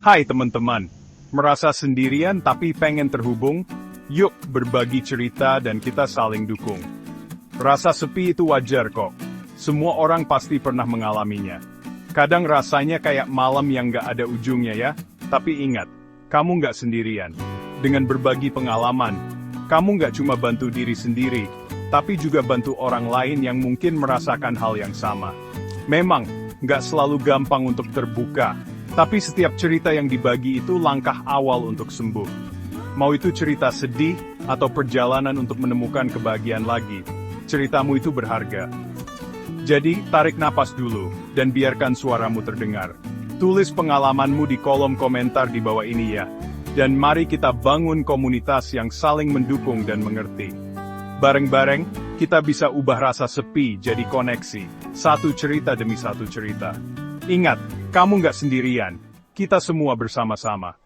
Hai teman-teman, merasa sendirian tapi pengen terhubung? Yuk berbagi cerita dan kita saling dukung. Rasa sepi itu wajar kok. Semua orang pasti pernah mengalaminya. Kadang rasanya kayak malam yang gak ada ujungnya ya. Tapi ingat, kamu gak sendirian. Dengan berbagi pengalaman, kamu gak cuma bantu diri sendiri, tapi juga bantu orang lain yang mungkin merasakan hal yang sama. Memang, gak selalu gampang untuk terbuka. Tapi setiap cerita yang dibagi itu langkah awal untuk sembuh. Mau itu cerita sedih, atau perjalanan untuk menemukan kebahagiaan lagi, ceritamu itu berharga. Jadi, tarik napas dulu, dan biarkan suaramu terdengar. Tulis pengalamanmu di kolom komentar di bawah ini ya. Dan mari kita bangun komunitas yang saling mendukung dan mengerti. Bareng-bareng, kita bisa ubah rasa sepi jadi koneksi. Satu cerita demi satu cerita. Ingat, kamu nggak sendirian. Kita semua bersama-sama.